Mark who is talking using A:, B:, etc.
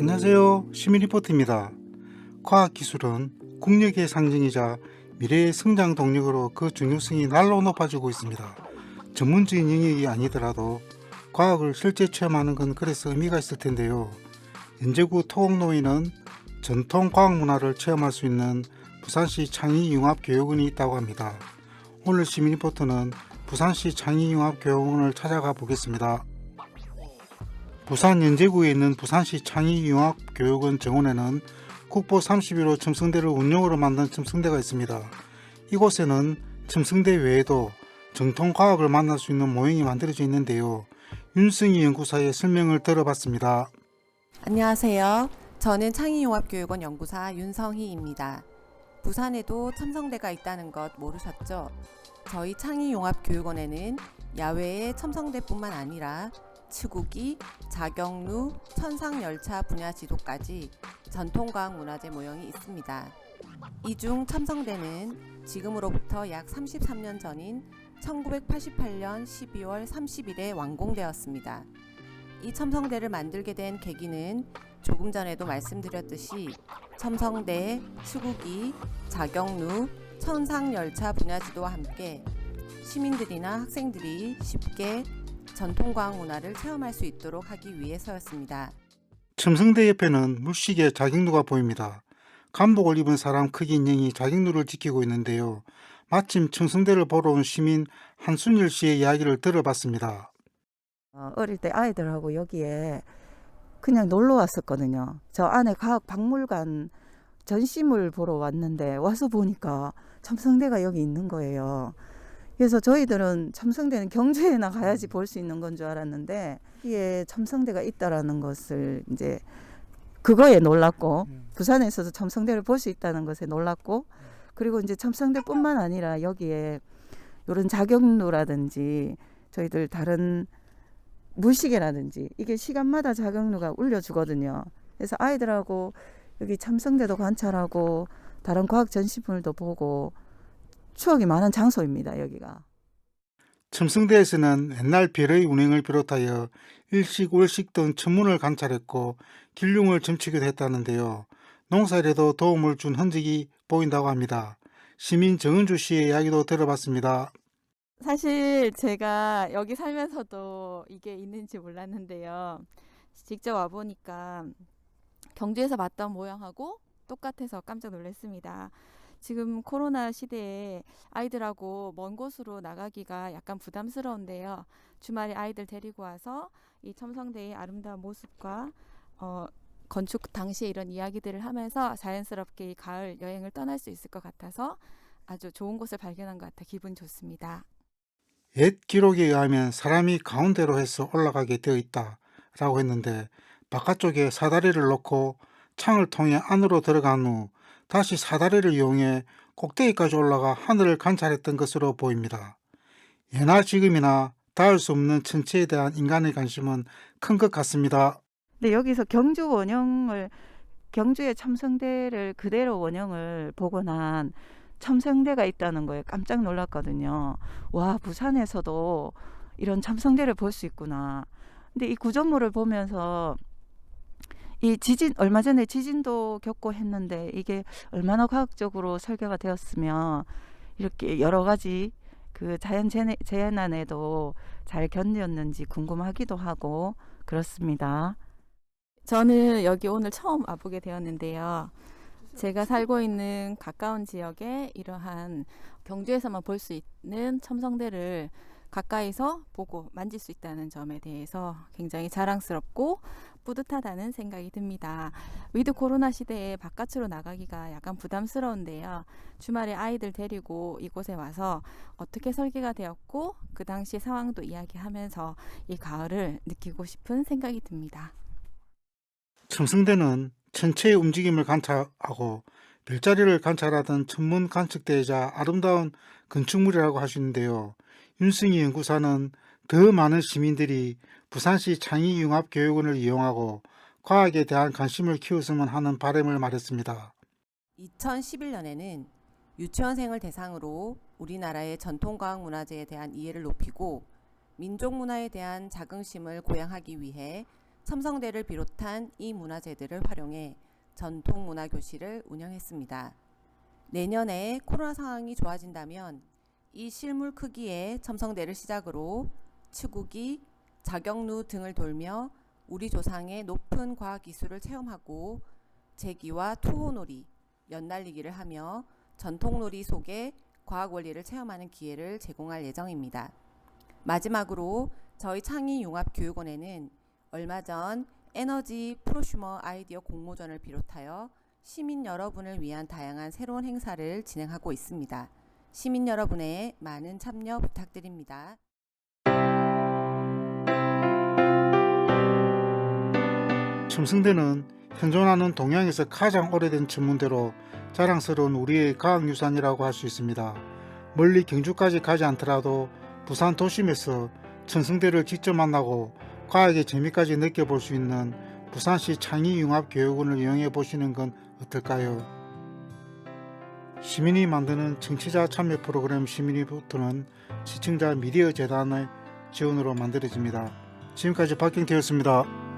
A: 안녕하세요. 시민리포트입니다. 과학기술은 국력의 상징이자 미래의 성장 동력으로 그 중요성이 날로 높아지고 있습니다. 전문적인 영역이 아니더라도 과학을 실제 체험하는 건 그래서 의미가 있을 텐데요. 연제구 토곡로에는 전통 과학 문화를 체험할 수 있는 부산시 창의융합교육원이 있다고 합니다. 오늘 시민리포트는 부산시 창의융합교육원을 찾아가 보겠습니다. 부산 연제구에 있는 부산시 창의융합교육원 정원에는 국보 31호 첨성대를 운영으로 만든 첨성대가 있습니다. 이곳에는 첨성대 외에도 정통과학을 만날 수 있는 모형이 만들어져 있는데요. 윤승희 연구사의 설명을 들어봤습니다.
B: 안녕하세요. 저는 창의융합교육원 연구사 윤성희입니다. 부산에도 첨성대가 있다는 것 모르셨죠? 저희 창의융합교육원에는 야외의 첨성대뿐만 아니라 치국이, 자경루, 천상열차 분야 지도까지 전통과학 문화재 모형이 있습니다. 이 중 첨성대는 지금으로부터 약 33년 전인 1988년 12월 30일에 완공되었습니다. 이 첨성대를 만들게 된 계기는 조금 전에도 말씀드렸듯이 첨성대, 치국이, 자경루, 천상열차 분야지도와 함께 시민들이나 학생들이 쉽게 전통과학 문화를 체험할 수 있도록 하기 위해서였습니다.
A: 첨성대 옆에는 물시계 자경루가 보입니다. 감복을 입은 사람 크기 인형이 자경루를 지키고 있는데요. 마침 첨성대를 보러 온 시민 한순일 씨의 이야기를 들어봤습니다.
C: 어릴 때 아이들하고 여기에 그냥 놀러 왔었거든요. 저 안에 과학 박물관 전시물 보러 왔는데 와서 보니까 첨성대가 여기 있는 거예요. 그래서 저희들은 첨성대는 경주에나 가야지 볼 수 있는 건 줄 알았는데 여기에 첨성대가 있다라는 것을 이제 그거에 놀랐고 부산에서도 첨성대를 볼 수 있다는 것에 놀랐고 그리고 이제 첨성대뿐만 아니라 여기에 이런 자경루라든지 저희들 다른 물시계라든지 이게 시간마다 자경루가 울려주거든요. 그래서 아이들하고 여기 첨성대도 관찰하고 다른 과학 전시물도 보고 추억이 많은 장소입니다. 여기가.
A: 첨성대에서는 옛날 별의 운행을 비롯하여 일식, 월식 등 천문을 관찰했고 길흉을 점치기도 했다는데요. 농사일에도 도움을 준 흔적이 보인다고 합니다. 시민 정은주 씨의 이야기도 들어봤습니다.
D: 사실 제가 여기 살면서도 이게 있는지 몰랐는데요. 직접 와보니까 경주에서 봤던 모양하고 똑같아서 깜짝 놀랐습니다. 지금 코로나 시대에 아이들하고 먼 곳으로 나가기가 약간 부담스러운데요. 주말에 아이들 데리고 와서 이 첨성대의 아름다운 모습과 건축 당시에 이런 이야기들을 하면서 자연스럽게 이 가을 여행을 떠날 수 있을 것 같아서 아주 좋은 곳을 발견한 것 같아 기분 좋습니다.
A: 옛 기록에 의하면 사람이 가운데로 해서 올라가게 되어 있다라고 했는데 바깥쪽에 사다리를 놓고 창을 통해 안으로 들어간 후 다시 사다리를 이용해 꼭대기까지 올라가 하늘을 관찰했던 것으로 보입니다. 예나 지금이나 닿을 수 없는 천체에 대한 인간의 관심은 큰 것 같습니다.
C: 근데 여기서 경주의 첨성대를 그대로 원형을 보고 난 첨성대가 있다는 거에 깜짝 놀랐거든요. 와, 부산에서도 이런 첨성대를 볼 수 있구나. 근데 이 구조물을 보면서 이 지진, 얼마 전에 지진도 겪고 했는데 이게 얼마나 과학적으로 설계가 되었으면 이렇게 여러 가지 그 재난에도 잘 견뎠는지 궁금하기도 하고 그렇습니다.
D: 저는 여기 오늘 처음 와보게 되었는데요. 제가 살고 있는 가까운 지역에 이러한 경주에서만 볼 수 있는 첨성대를 가까이서 보고 만질 수 있다는 점에 대해서 굉장히 자랑스럽고 뿌듯하다는 생각이 듭니다. 위드 코로나 시대에 바깥으로 나가기가 약간 부담스러운데요. 주말에 아이들 데리고 이곳에 와서 어떻게 설계가 되었고 그 당시 상황도 이야기하면서 이 가을을 느끼고 싶은 생각이 듭니다.
A: 첨성대는 천체의 움직임을 관찰하고 별자리를 관찰하던 천문 관측대이자 아름다운 건축물이라고 하시는데요. 윤승희 연구사는 더 많은 시민들이 부산시 창의융합교육원을 이용하고 과학에 대한 관심을 키웠으면 하는 바람을 말했습니다.
B: 2011년에는 유치원생을 대상으로 우리나라의 전통과학 문화재에 대한 이해를 높이고 민족문화에 대한 자긍심을 고양하기 위해 첨성대를 비롯한 이 문화재들을 활용해 전통문화교실을 운영했습니다. 내년에 코로나 상황이 좋아진다면 이 실물 크기의 첨성대를 시작으로 치구기, 자경루 등을 돌며 우리 조상의 높은 과학기술을 체험하고 제기와 투호놀이, 연날리기를 하며 전통놀이 속의 과학원리를 체험하는 기회를 제공할 예정입니다. 마지막으로 저희 창의융합교육원에는 얼마 전 에너지 프로슈머 아이디어 공모전을 비롯하여 시민 여러분을 위한 다양한 새로운 행사를 진행하고 있습니다. 시민 여러분의 많은 참여 부탁드립니다.
A: 첨성대는 현존하는 동양에서 가장 오래된 천문대로 자랑스러운 우리의 과학유산이라고 할 수 있습니다. 멀리 경주까지 가지 않더라도 부산 도심에서 첨성대를 직접 만나고 과학의 재미까지 느껴볼 수 있는 부산시 창의융합교육원을 이용해 보시는 건 어떨까요? 시민이 만드는 청취자 참여 프로그램 시민이부터는 시청자 미디어 재단의 지원으로 만들어집니다. 지금까지 박경태였습니다.